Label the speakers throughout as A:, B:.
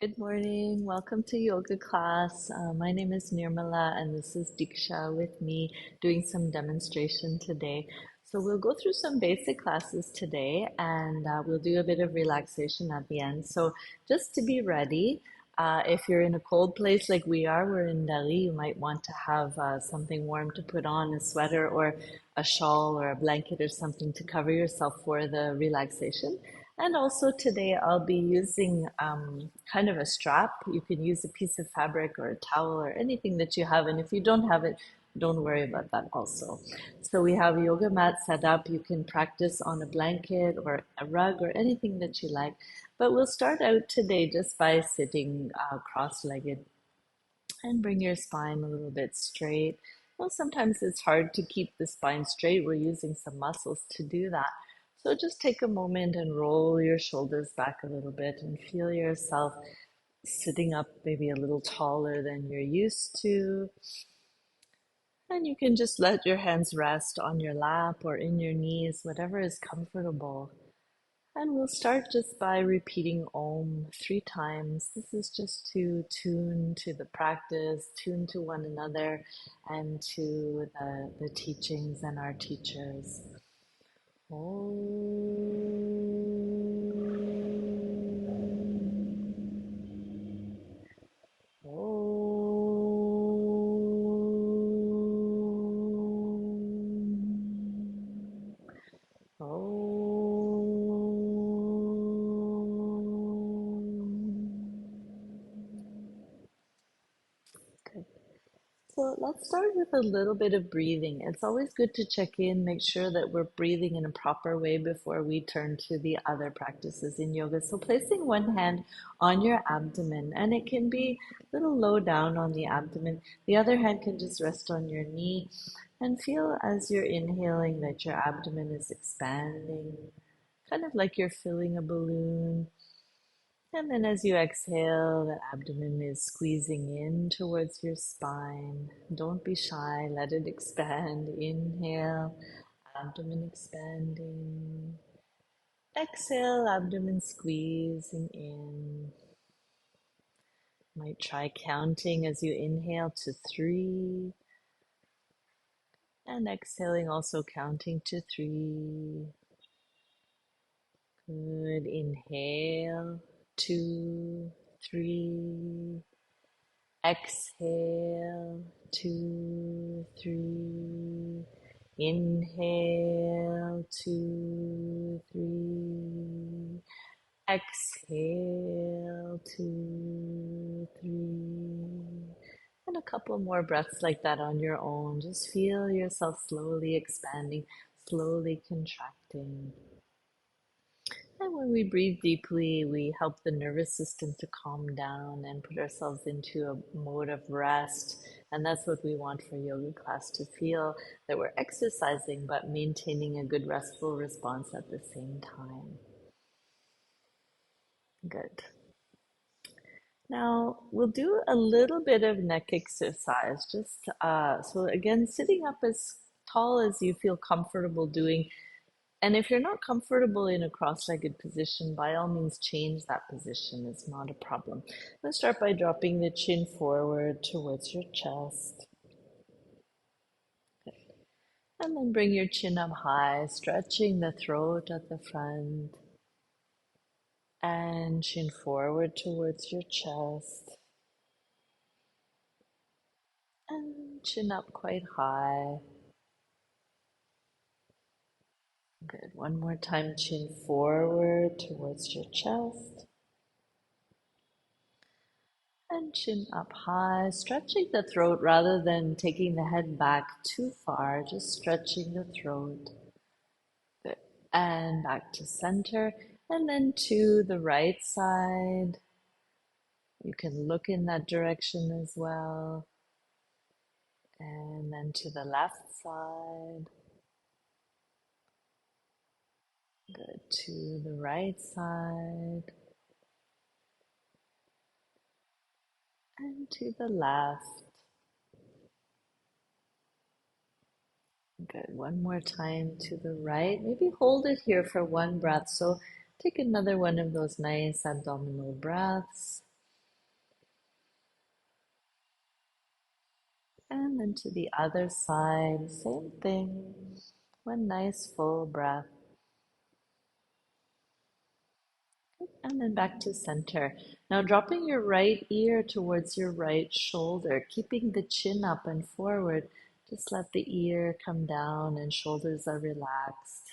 A: Good morning. Welcome to yoga class. My name is Nirmala and this is Diksha with me doing some demonstration today. So we'll go through some basic classes today and we'll do a bit of relaxation at the end. So just to be ready, if you're in a cold place like we are, we're in Delhi, you might want to have something warm to put on, a sweater or a shawl or a blanket or something to cover yourself for the relaxation. And also today I'll be using kind of a strap. You can use a piece of fabric or a towel or anything that you have. And if you don't have it, don't worry about that also. So we have a yoga mat set up. You can practice on a blanket or a rug or anything that you like. But we'll start out today just by sitting cross-legged and bring your spine a little bit straight. Well, sometimes it's hard to keep the spine straight. We're using some muscles to do that. So just take a moment and roll your shoulders back a little bit and feel yourself sitting up maybe a little taller than you're used to. And you can just let your hands rest on your lap or in your knees, whatever is comfortable. And we'll start just by repeating Om 3 times. This is just to tune to the practice, tune to one another, and to the teachings and our teachers. Om. Om. Good. So let's start with a little bit of breathing. It's always good to check in, make sure that we're breathing in a proper way before we turn to the other practices in yoga. So placing one hand on your abdomen, and it can be a little low down on the abdomen. The other hand can just rest on your knee and feel as you're inhaling that your abdomen is expanding, kind of like you're filling a balloon. And then as you exhale, the abdomen is squeezing in towards your spine. Don't be shy, let it expand. Inhale, abdomen expanding. Exhale, abdomen squeezing in. Might try counting as you inhale to 3 and exhaling also counting to 3. Good. Inhale, 2, 3. Exhale, 2, 3. Inhale, 2, 3. Exhale, 2, 3. And a couple more breaths like that on your own. Just feel yourself slowly expanding, slowly contracting. And when we breathe deeply, we help the nervous system to calm down and put ourselves into a mode of rest. And that's what we want for yoga class to feel that we're exercising but maintaining a good restful response at the same time. Good. Now we'll do a little bit of neck exercise. Just so again, sitting up as tall as you feel comfortable doing. And if you're not comfortable in a cross-legged position, by all means change that position. It's not a problem. Let's start by dropping the chin forward towards your chest. And then bring your chin up high, stretching the throat at the front. And chin forward towards your chest. And chin up quite high. Good. One more time, chin forward towards your chest. And chin up high, stretching the throat rather than taking the head back too far, just stretching the throat. Good. And back to center. And then to the right side. You can look in that direction as well. And then to the left side. Good. To the right side. And to the left. Good. One more time to the right. Maybe hold it here for one breath. So take another one of those nice abdominal breaths. And then to the other side, same thing. One nice full breath. And then back to center. Now dropping your right ear towards your right shoulder, keeping the chin up and forward. Just let the ear come down and shoulders are relaxed.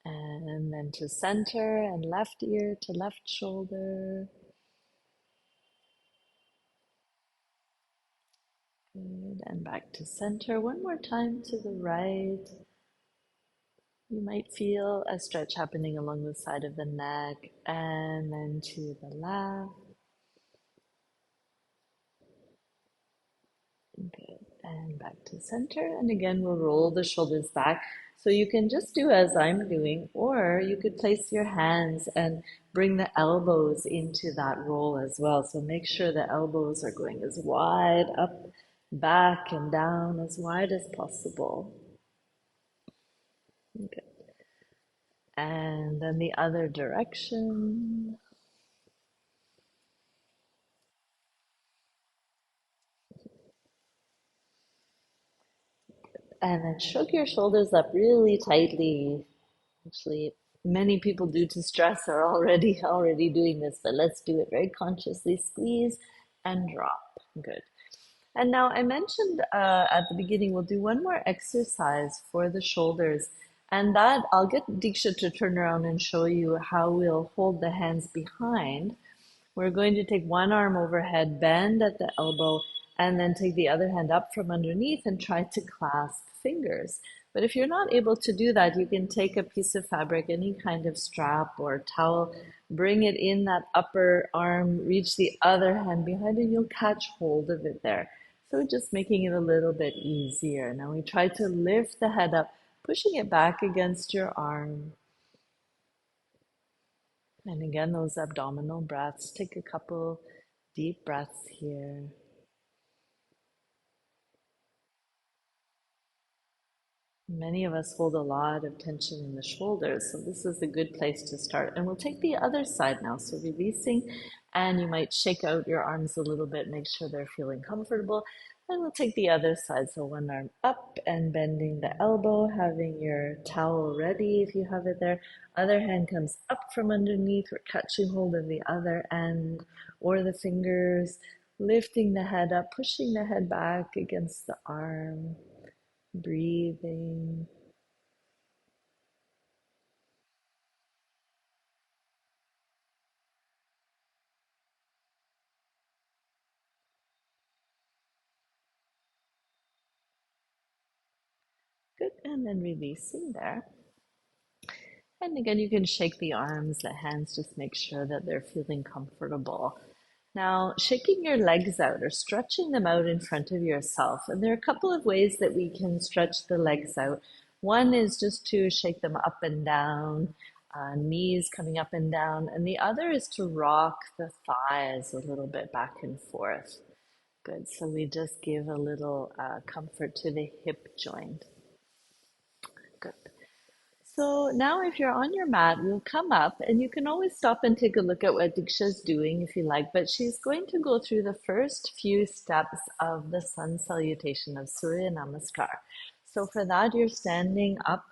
A: And then to center and left ear to left shoulder. Good. And back to center. One more time to the right. You might feel a stretch happening along the side of the neck. And then to the left. Good. And back to center. And again, we'll roll the shoulders back. So you can just do as I'm doing, or you could place your hands and bring the elbows into that roll as well. So make sure the elbows are going as wide up, back, and down as wide as possible. Okay. And then the other direction. And then shrug your shoulders up really tightly. Actually, many people due to stress are already doing this, but let's do it very consciously. Squeeze and drop. Good. And now I mentioned at the beginning, we'll do one more exercise for the shoulders. And that I'll get Diksha to turn around and show you how we'll hold the hands behind. We're going to take one arm overhead, bend at the elbow, and then take the other hand up from underneath and try to clasp fingers. But if you're not able to do that, you can take a piece of fabric, any kind of strap or towel, bring it in that upper arm, reach the other hand behind, and you'll catch hold of it there. So just making it a little bit easier. Now we try to lift the head up, pushing it back against your arm. And again, those abdominal breaths. Take a couple deep breaths here. Many of us hold a lot of tension in the shoulders, so this is a good place to start. And we'll take the other side now. So releasing, and you might shake out your arms a little bit, make sure they're feeling comfortable. And we'll take the other side. So one arm up and bending the elbow, having your towel ready if you have it there. Other hand comes up from underneath. We're catching hold of the other end or the fingers, lifting the head up, pushing the head back against the arm. Breathing. Good. And then releasing there. And again, you can shake the arms, the hands, just make sure that they're feeling comfortable. Now, shaking your legs out or stretching them out in front of yourself. And there are a couple of ways that we can stretch the legs out. One is just to shake them up and down, knees coming up and down. And the other is to rock the thighs a little bit back and forth. Good. So we just give a little comfort to the hip joint. Good. So now if you're on your mat, we'll come up and you can always stop and take a look at what Diksha's doing if you like, but she's going to go through the first few steps of the sun salutation of Surya Namaskar. So for that, you're standing up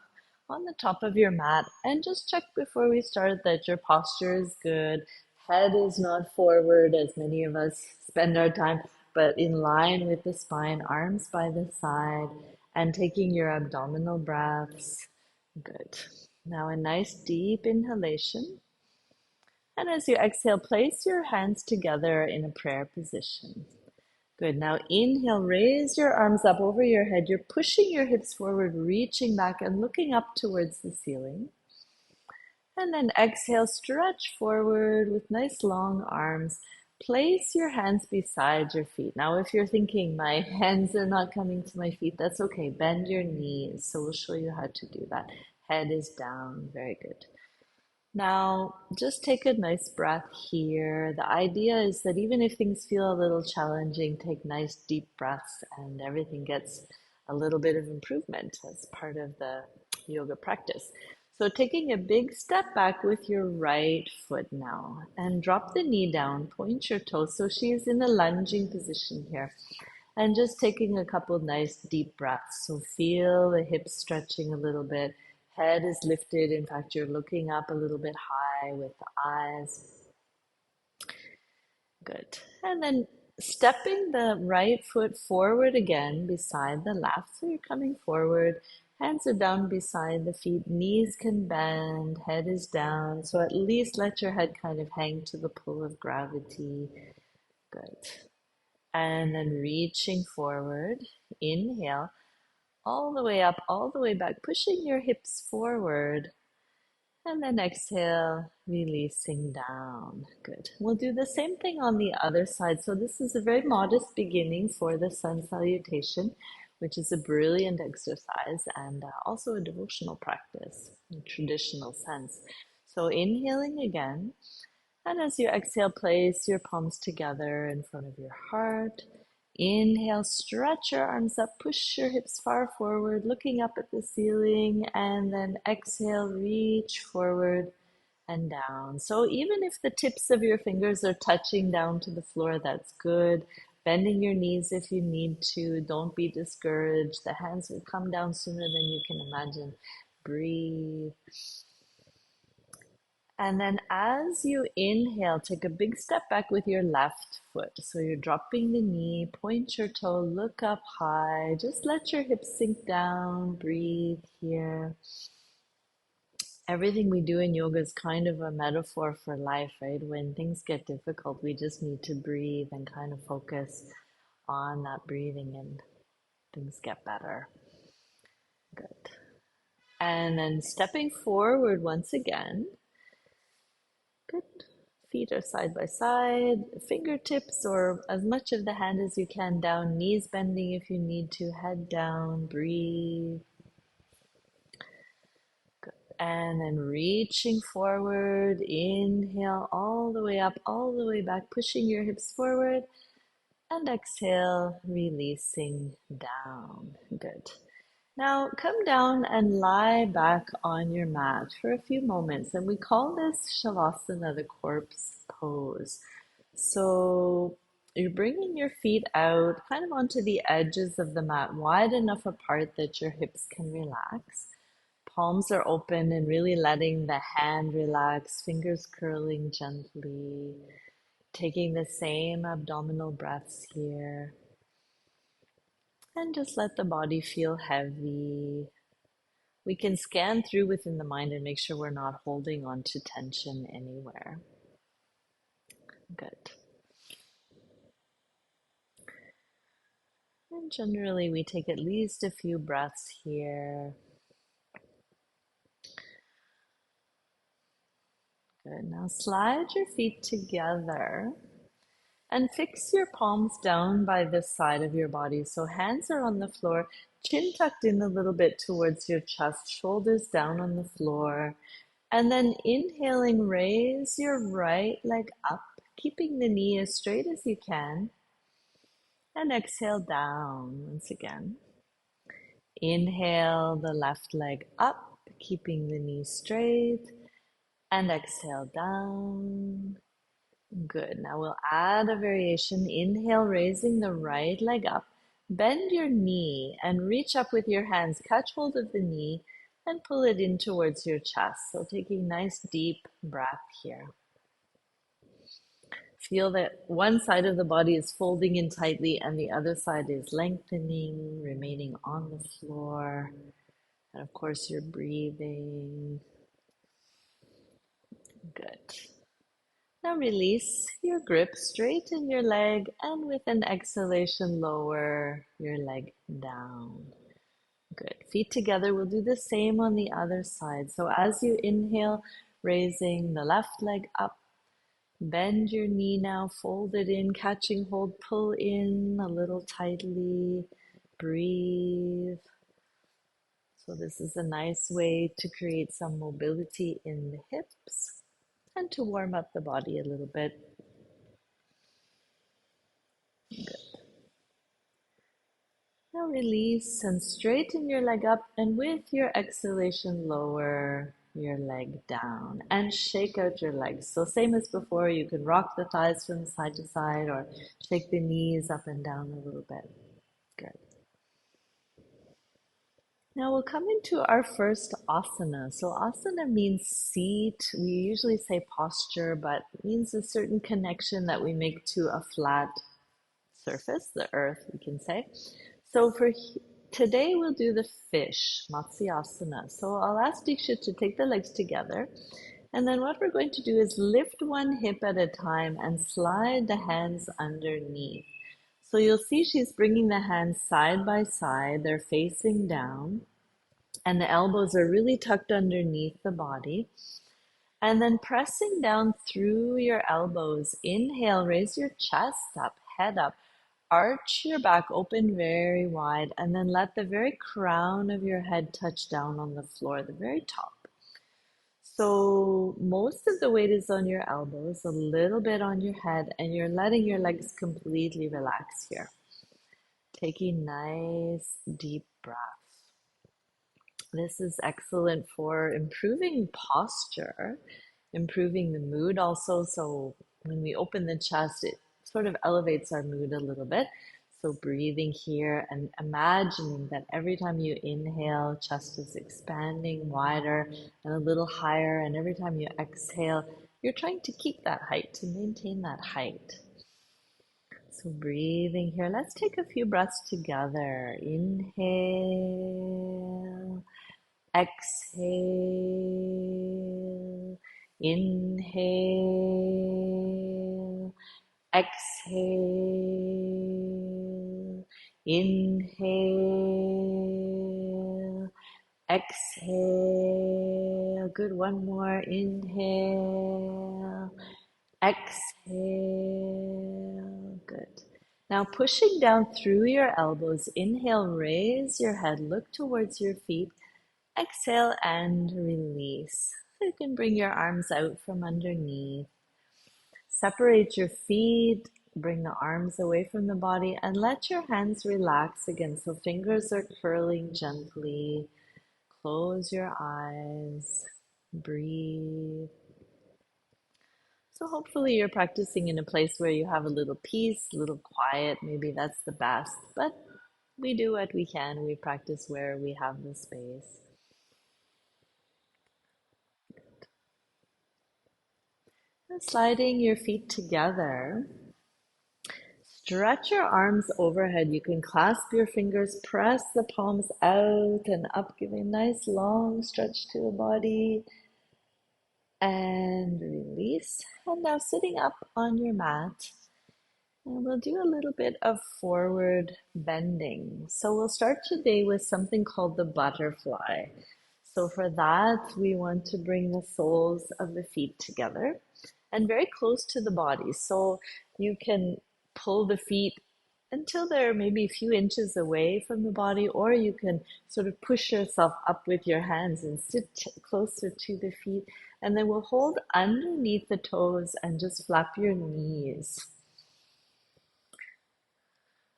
A: on the top of your mat and just check before we start that your posture is good. Head is not forward as many of us spend our time, but in line with the spine, arms by the side, and taking your abdominal breaths. Good. Now a nice deep inhalation. And as you exhale, place your hands together in a prayer position. Good. Now inhale, raise your arms up over your head. You're pushing your hips forward, reaching back and looking up towards the ceiling. And then exhale, stretch forward with nice long arms. Place your hands beside your feet. Now, if you're thinking, my hands are not coming to my feet, that's okay. Bend your knees. So we'll show you how to do that. Head is down. Very good. Now, just take a nice breath here. The idea is that even if things feel a little challenging, take nice deep breaths and everything gets a little bit of improvement as part of the yoga practice. So taking a big step back with your right foot now and drop the knee down, point your toes. So she is in a lunging position here. And just taking a couple nice deep breaths. So feel the hips stretching a little bit. Head is lifted. In fact, you're looking up a little bit high with the eyes. Good. And then stepping the right foot forward again beside the left. So you're coming forward. Hands are down beside the feet. Knees can bend. Head is down. So at least let your head kind of hang to the pull of gravity. Good. And then reaching forward. Inhale. All the way up, all the way back, pushing your hips forward. And then exhale, releasing down. Good. We'll do the same thing on the other side. So this is a very modest beginning for the sun salutation, which is a brilliant exercise and also a devotional practice in traditional sense. So inhaling again. And as you exhale, place your palms together in front of your heart. Inhale, stretch your arms up, push your hips far forward, looking up at the ceiling, and then exhale, reach forward and down. So even if the tips of your fingers are touching down to the floor, that's good. Bending your knees if you need to. Don't be discouraged. The hands will come down sooner than you can imagine. Breathe. And then as you inhale, take a big step back with your left foot. So you're dropping the knee, point your toe, look up high. Just let your hips sink down, breathe here. Everything we do in yoga is kind of a metaphor for life, right? When things get difficult, we just need to breathe and kind of focus on that breathing and things get better. Good. And then stepping forward once again. Good. Feet are side by side, fingertips or as much of the hand as you can down, knees bending if you need to, head down, breathe. Good. And then reaching forward, inhale all the way up, all the way back, pushing your hips forward, and exhale, releasing down. Good. Now come down and lie back on your mat for a few moments, and we call this Shavasana, the corpse pose. So you're bringing your feet out kind of onto the edges of the mat, wide enough apart that your hips can relax. Palms are open and really letting the hand relax, fingers curling gently, taking the same abdominal breaths here. And just let the body feel heavy. We can scan through within the mind and make sure we're not holding on to tension anywhere. Good. And generally, we take at least a few breaths here. Good. Now slide your feet together and fix your palms down by the side of your body. So hands are on the floor, chin tucked in a little bit towards your chest, shoulders down on the floor. And then inhaling, raise your right leg up, keeping the knee as straight as you can. And exhale down once again. Inhale the left leg up, keeping the knee straight. And exhale down. Good. Now we'll add a variation. Inhale, raising the right leg up. Bend your knee and reach up with your hands. Catch hold of the knee and pull it in towards your chest. So taking nice deep breath here. Feel that one side of the body is folding in tightly and the other side is lengthening, remaining on the floor. And of course, you're breathing. Good. Now release your grip, straighten your leg, and with an exhalation, lower your leg down. Good. Feet together. We'll do the same on the other side. So as you inhale, raising the left leg up, bend your knee now, fold it in, catching hold, pull in a little tightly, breathe. So this is a nice way to create some mobility in the hips and to warm up the body a little bit. Good. Now release and straighten your leg up, and with your exhalation, lower your leg down and shake out your legs. So same as before, you can rock the thighs from side to side or shake the knees up and down a little bit. Good. Now we'll come into our first asana. So asana means seat. We usually say posture, but it means a certain connection that we make to a flat surface, the earth, we can say. So today we'll do the fish, Matsyasana. So I'll ask Diksha to take the legs together. And then what we're going to do is lift one hip at a time and slide the hands underneath. So you'll see she's bringing the hands side by side. They're facing down and the elbows are really tucked underneath the body. And then pressing down through your elbows. Inhale, raise your chest up, head up. Arch your back open very wide and then let the very crown of your head touch down on the floor, the very top. So most of the weight is on your elbows, a little bit on your head, and you're letting your legs completely relax here. Taking nice deep breaths. This is excellent for improving posture, improving the mood also. So when we open the chest, it sort of elevates our mood a little bit. So breathing here and imagining that every time you inhale, chest is expanding wider and a little higher. And every time you exhale, you're trying to keep that height, to maintain that height. So breathing here, let's take a few breaths together. Inhale, exhale, inhale, exhale, inhale, exhale. Good, one more. Inhale, exhale. Good. Now pushing down through your elbows. Inhale, raise your head, look towards your feet. Exhale and release. You can bring your arms out from underneath. Separate your feet, bring the arms away from the body, and let your hands relax again. So fingers are curling gently. Close your eyes. Breathe. So hopefully you're practicing in a place where you have a little peace, a little quiet. Maybe that's the best, but we do what we can. We practice where we have the space. Sliding your feet together. Stretch your arms overhead. You can clasp your fingers, press the palms out and up, giving a nice long stretch to the body. And release. And now sitting up on your mat. And we'll do a little bit of forward bending. So we'll start today with something called the butterfly. So for that, we want to bring the soles of the feet together and very close to the body. So you can pull the feet until they're maybe a few inches away from the body, or you can sort of push yourself up with your hands and sit closer to the feet. And then we'll hold underneath the toes and just flap your knees.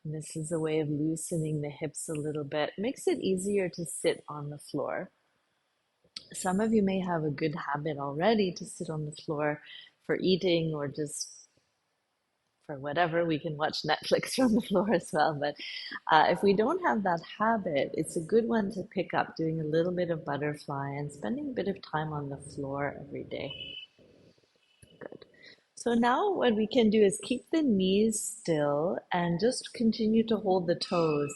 A: And this is a way of loosening the hips a little bit. Makes it easier to sit on the floor. Some of you may have a good habit already to sit on the floor for eating or just for whatever. We can watch Netflix from the floor as well. But if we don't have that habit, it's a good one to pick up, doing a little bit of butterfly and spending a bit of time on the floor every day. Good. So now what we can do is keep the knees still and just continue to hold the toes.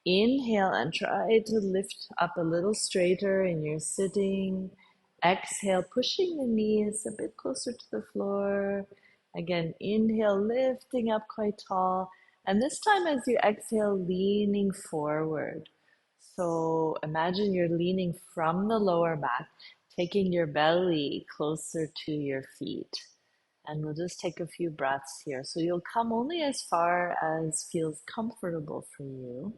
A: Inhale and try to lift up a little straighter in your sitting. Exhale, pushing the knees a bit closer to the floor. Again, inhale, lifting up quite tall. And this time as you exhale, leaning forward. So imagine you're leaning from the lower back, taking your belly closer to your feet. And we'll just take a few breaths here. So you'll come only as far as feels comfortable for you.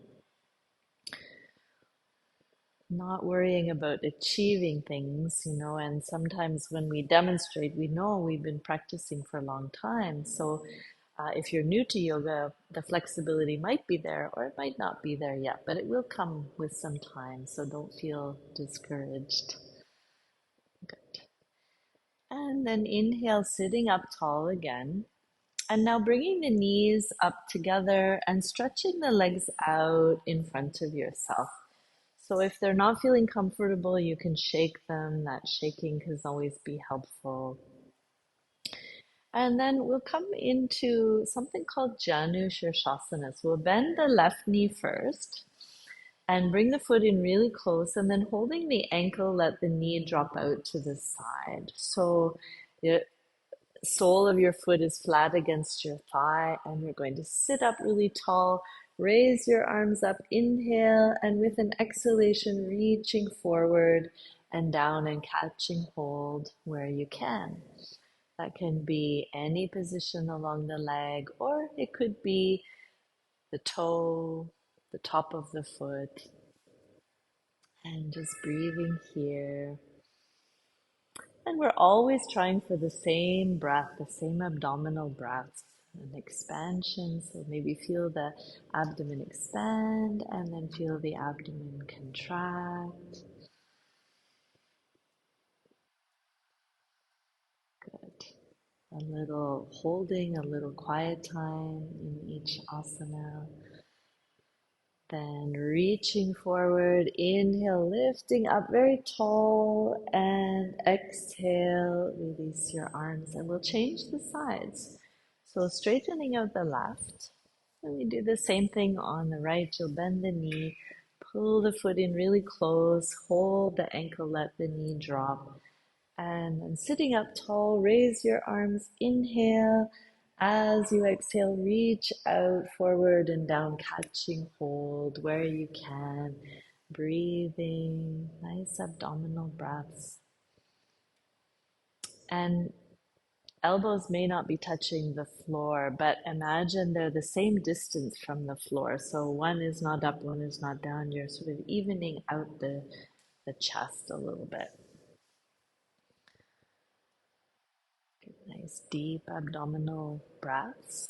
A: Not worrying about achieving things, and sometimes when we demonstrate, we know we've been practicing for a long time. So if you're new to yoga, the flexibility might be there or it might not be there yet, but it will come with some time. So don't feel discouraged. And then inhale, sitting up tall again. And now bringing the knees up together and stretching the legs out in front of yourself. So if they're not feeling comfortable, you can shake them. That shaking can always be helpful. And then we'll come into something called Janu Shirshasana. So we'll bend the left knee first and bring the foot in really close, and then holding the ankle, let the knee drop out to the side. So the sole of your foot is flat against your thigh, and you're going to sit up really tall. Raise your arms up, inhale, and with an exhalation, reaching forward and down and catching hold where you can. That can be any position along the leg, or it could be the toe, the top of the foot, and just breathing here. And we're always trying for the same breath, the same abdominal breath, an expansion. So maybe feel the abdomen expand and then feel the abdomen contract. Good. A little holding, a little quiet time in each asana. Then reaching forward, inhale, lifting up very tall, and exhale, release your arms, and we'll change the sides. So straightening of the left, and we do the same thing on the right. You'll bend the knee, pull the foot in really close, hold the ankle, let the knee drop, and then sitting up tall, raise your arms, inhale. As you exhale, reach out forward and down, catching hold where you can. Breathing, nice abdominal breaths. And elbows may not be touching the floor, but imagine they're the same distance from the floor. So one is not up, one is not down. You're sort of evening out the chest a little bit. Nice deep abdominal breaths.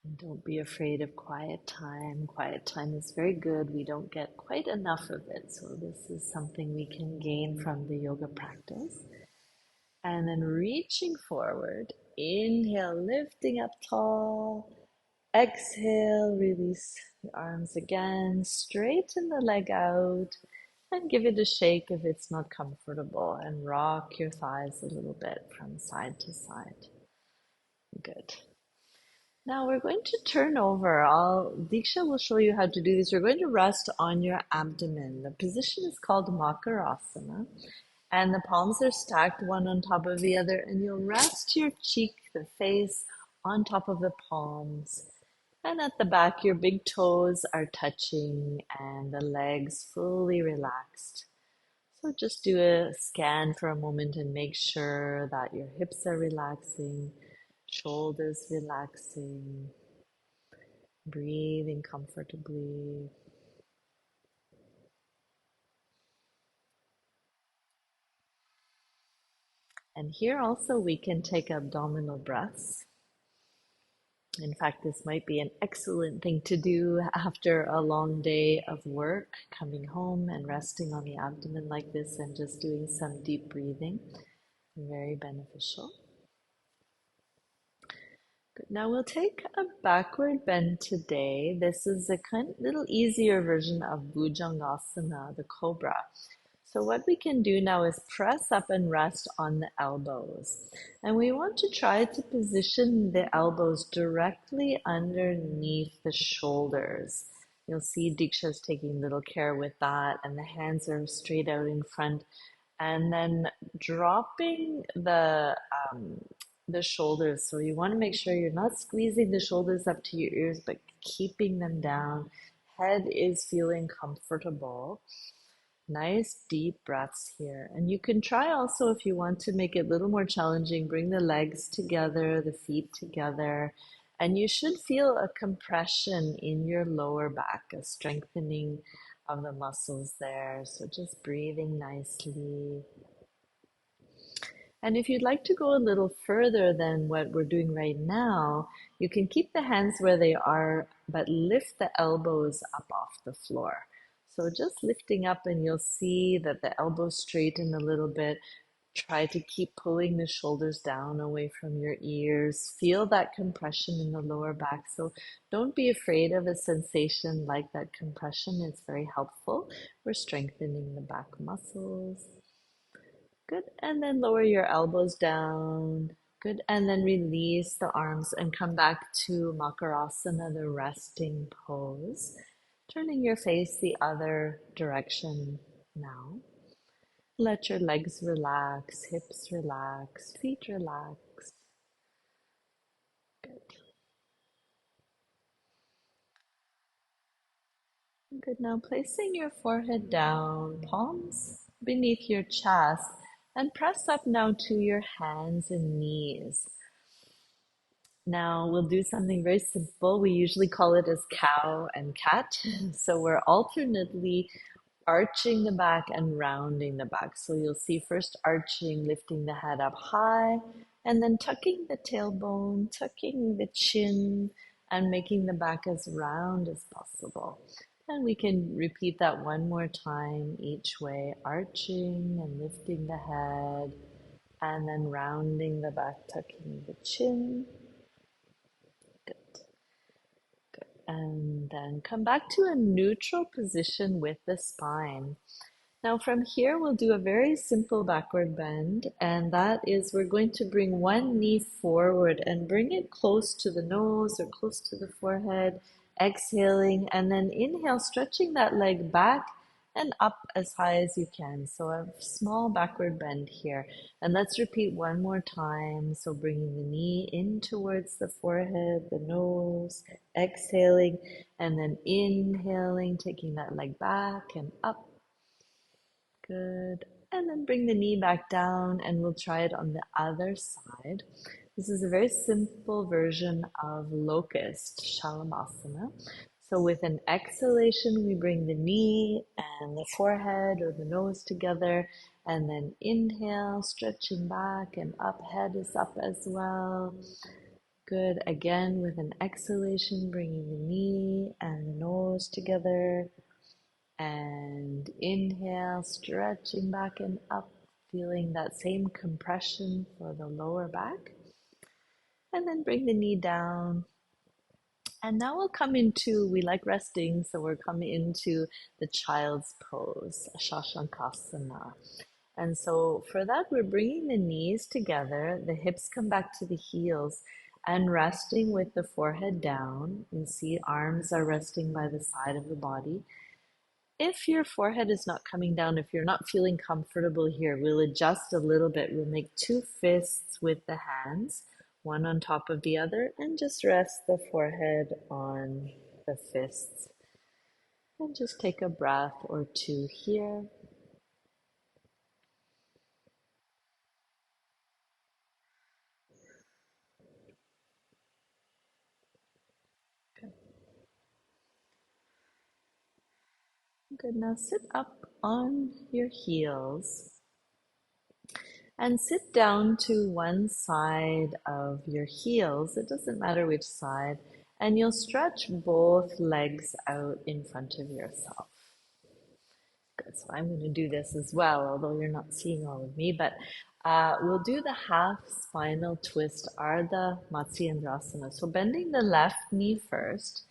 A: And don't be afraid of quiet time. Quiet time is very good. We don't get quite enough of it. So this is something we can gain from the yoga practice. And then reaching forward. Inhale, lifting up tall. Exhale, release the arms again. Straighten the leg out and give it a shake if it's not comfortable. And rock your thighs a little bit from side to side. Good. Now we're going to turn over. Diksha will show you how to do this. You're going to rest on your abdomen. The position is called Makarasana, and the palms are stacked one on top of the other, and you'll rest your cheek, the face, on top of the palms. And at the back, your big toes are touching and the legs fully relaxed. So just do a scan for a moment and make sure that your hips are relaxing, shoulders relaxing, breathing comfortably. And here also we can take abdominal breaths. In fact, this might be an excellent thing to do after a long day of work, coming home and resting on the abdomen like this and just doing some deep breathing. Very beneficial. Good. Now we'll take a backward bend today. This is a kind of little easier version of Bhujangasana, the cobra. So what we can do now is press up and rest on the elbows. And we want to try to position the elbows directly underneath the shoulders. You'll see Diksha's taking little care with that, and the hands are straight out in front. And then dropping the shoulders. So you want to make sure you're not squeezing the shoulders up to your ears, but keeping them down. Head is feeling comfortable. Nice deep breaths here. And you can try also, if you want to make it a little more challenging, bring the legs together, the feet together, and you should feel a compression in your lower back, a strengthening of the muscles there. So just breathing nicely. And if you'd like to go a little further than what we're doing right now, You can keep the hands where they are, but lift the elbows up off the floor. So just lifting up, and you'll see that the elbows straighten a little bit. Try to keep pulling the shoulders down away from your ears. Feel that compression in the lower back. So don't be afraid of a sensation like that compression. It's very helpful. We're strengthening the back muscles. Good. And then lower your elbows down. Good. And then release the arms and come back to Makarasana, the resting pose. Turning your face the other direction now. Let your legs relax, hips relax, feet relax. Good. Good. Now placing your forehead down, palms beneath your chest, and press up now to your hands and knees. Now we'll do something very simple. We usually call it as cow and cat. So we're alternately arching the back and rounding the back. So you'll see first arching, lifting the head up high, and then tucking the tailbone, tucking the chin, and making the back as round as possible. And we can repeat that one more time each way, arching and lifting the head, and then rounding the back, tucking the chin. Good. And then come back to a neutral position with the spine. Now from here, we'll do a very simple backward bend, and that is we're going to bring one knee forward and bring it close to the nose or close to the forehead, exhaling, and then inhale, stretching that leg back and up as high as you can. So a small backward bend here. And let's repeat one more time. So bringing the knee in towards the forehead, the nose, exhaling, and then inhaling, taking that leg back and up. Good. And then bring the knee back down, and we'll try it on the other side. This is a very simple version of locust shalamasana. So with an exhalation, we bring the knee and the forehead or the nose together, and then inhale, stretching back and up, head is up as well. Good. Again, with an exhalation, bringing the knee and the nose together. And inhale, stretching back and up, feeling that same compression for the lower back. And then bring the knee down. And now we'll come into, we like resting, so we're coming into the child's pose, Shashankasana. And so for that, we're bringing the knees together, the hips come back to the heels, and resting with the forehead down. You see arms are resting by the side of the body. If your forehead is not coming down, if you're not feeling comfortable here, we'll adjust a little bit. We'll make two fists with the hands, one on top of the other, and just rest the forehead on the fists. And just take a breath or two here. Good. Now sit up on your heels and sit down to one side of your heels. It doesn't matter which side. And you'll stretch both legs out in front of yourself. Good. So I'm going to do this as well, although you're not seeing all of me, but we'll do the half spinal twist, Ardha Matsyendrasana. So bending the left knee first,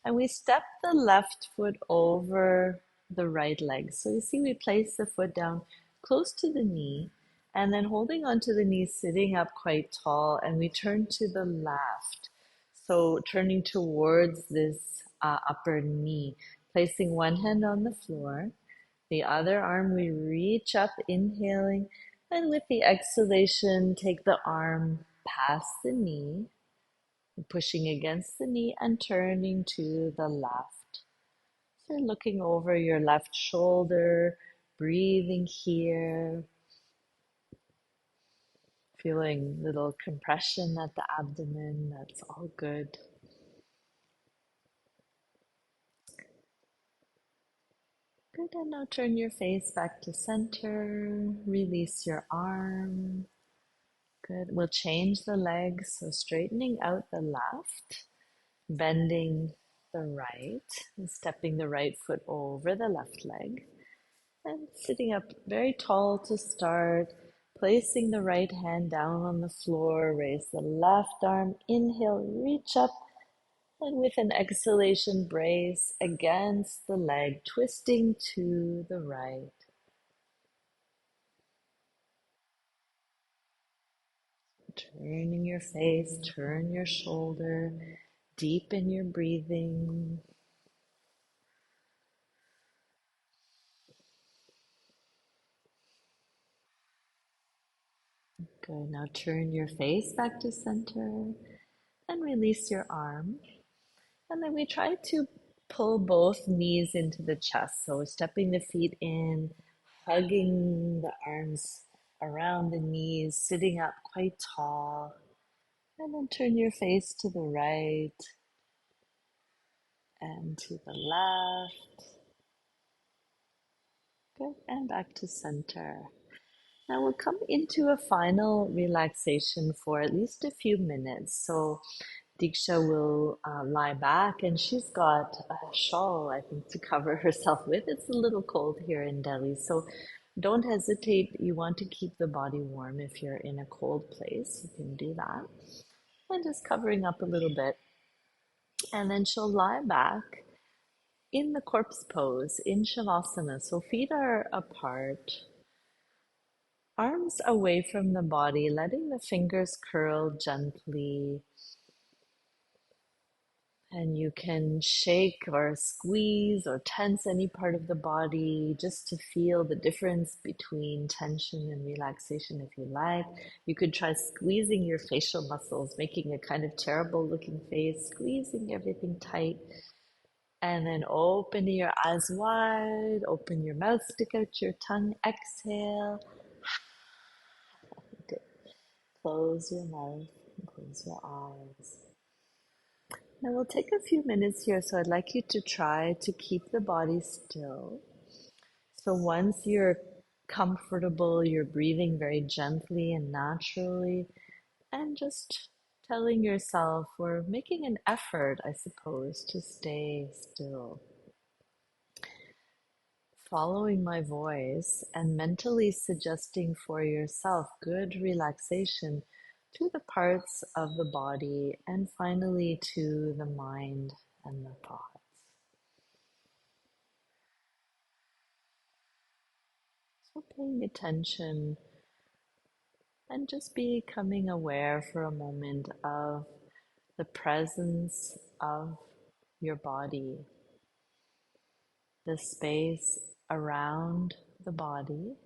A: and we step the left foot over the right leg. So you see, we place the foot down close to the knee, and then holding onto the knee, sitting up quite tall, and we turn to the left. So turning towards this upper knee, placing one hand on the floor, the other arm we reach up, inhaling, and with the exhalation, take the arm past the knee, pushing against the knee and turning to the left. So looking over your left shoulder, breathing here, feeling little compression at the abdomen. That's all good. Good, and now turn your face back to center. Release your arm. Good. We'll change the legs. So straightening out the left, bending the right, and stepping the right foot over the left leg. And sitting up very tall to start, placing the right hand down on the floor, raise the left arm, inhale, reach up, and with an exhalation, brace against the leg, twisting to the right. Turning your face, turn your shoulder, deepen your breathing. Good. Now turn your face back to center and release your arm. And then we try to pull both knees into the chest. So stepping the feet in, hugging the arms around the knees, sitting up quite tall. And then turn your face to the right and to the left. Good. And back to center. Now we'll come into a final relaxation for at least a few minutes. So Diksha will lie back, and she's got a shawl, I think, to cover herself with. It's a little cold here in Delhi, so don't hesitate. You want to keep the body warm if you're in a cold place. You can do that. And just covering up a little bit. And then she'll lie back in the corpse pose in Shavasana. So feet are apart, arms away from the body, letting the fingers curl gently. And you can shake or squeeze or tense any part of the body just to feel the difference between tension and relaxation if you like. You could try squeezing your facial muscles, making a kind of terrible looking face, squeezing everything tight. And then open your eyes wide, open your mouth, stick out your tongue, exhale. Good. Close your mouth and close your eyes. Now we'll take a few minutes here, so I'd like you to try to keep the body still. So once you're comfortable, you're breathing very gently and naturally, and just telling yourself or making an effort, I suppose, to stay still. Following my voice and mentally suggesting for yourself good relaxation to the parts of the body and finally to the mind and the thoughts. So paying attention and just becoming aware for a moment of the presence of your body, the space around the body,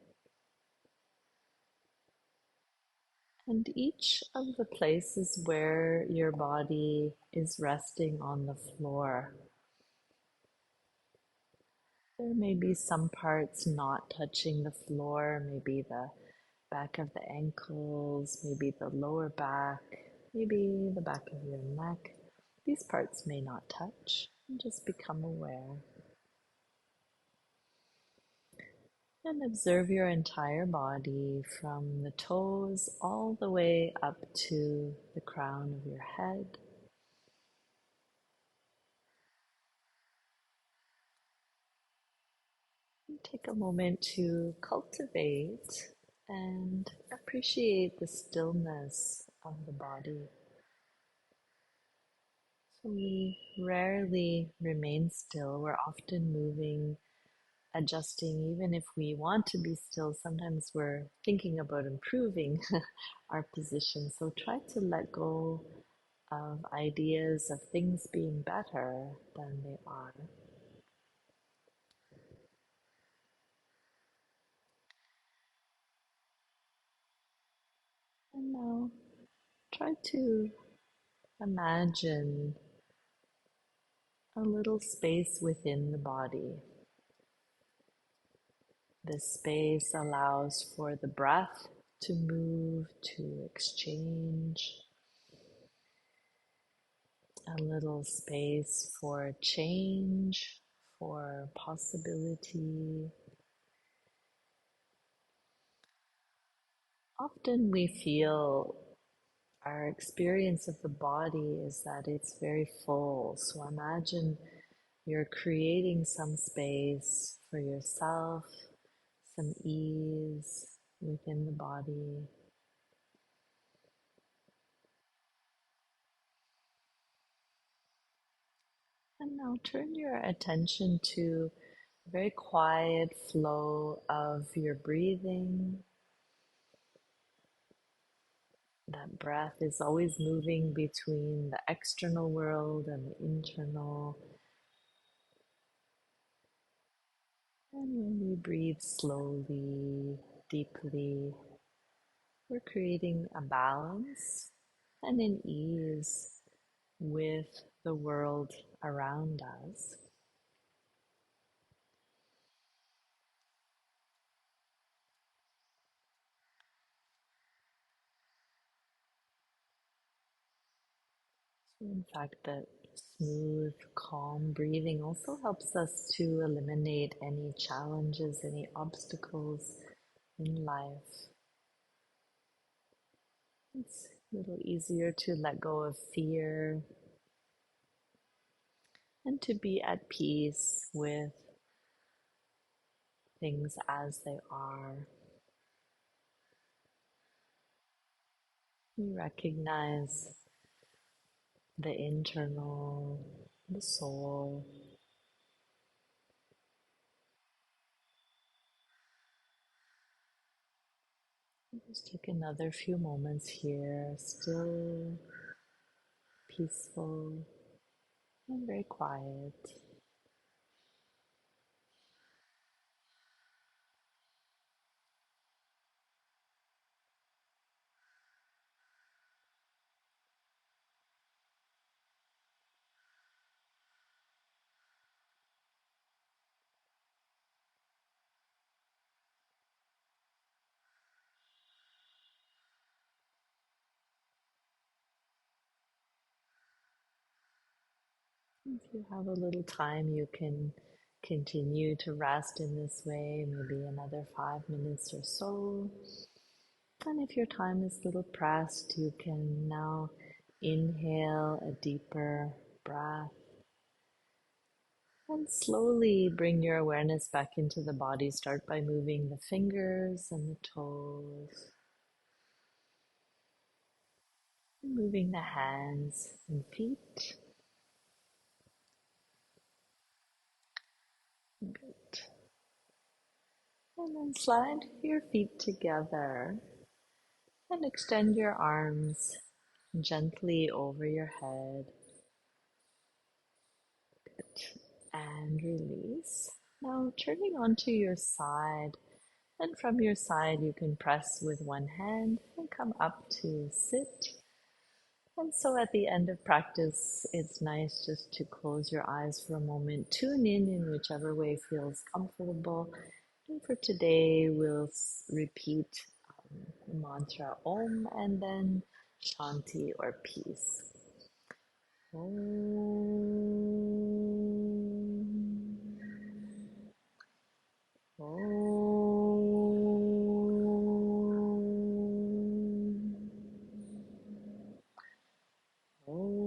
A: and each of the places where your body is resting on the floor. There may be some parts not touching the floor, maybe the back of the ankles, maybe the lower back, maybe the back of your neck. These parts may not touch. And just become aware. And observe your entire body from the toes all the way up to the crown of your head. Take a moment to cultivate and appreciate the stillness of the body. So we rarely remain still. We're often moving, adjusting, even if we want to be still. Sometimes we're thinking about improving our position. So try to let go of ideas of things being better than they are. And now try to imagine a little space within the body. This space allows for the breath to move, to exchange. A little space for change, for possibility. Often we feel our experience of the body is that it's very full. So imagine you're creating some space for yourself, some ease within the body. And now turn your attention to a very quiet flow of your breathing. That breath is always moving between the external world and the internal. And when we breathe slowly, deeply, we're creating a balance and an ease with the world around us. So in fact, that smooth, calm breathing also helps us to eliminate any challenges, any obstacles in life. It's a little easier to let go of fear and to be at peace with things as they are. We recognize the internal, the soul. Just take another few moments here, still, peaceful, and very quiet. If you have a little time, you can continue to rest in this way, maybe another 5 minutes or so. And if your time is a little pressed, you can now inhale a deeper breath and slowly bring your awareness back into the body. Start by moving the fingers and the toes, moving the hands and feet. Good. And then slide your feet together and extend your arms gently over your head. Good. And release. Now turning onto your side. And from your side, you can press with one hand and come up to sit. And so at the end of practice, it's nice just to close your eyes for a moment, tune in whichever way feels comfortable. And for today, we'll repeat the mantra Om and then Shanti or peace. Om. Om. Om.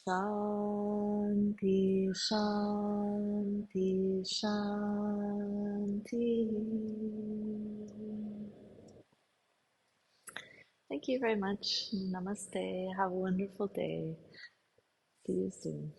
A: Shanti, Shanti, Shanti. Thank you very much. Namaste. Have a wonderful day. See you soon.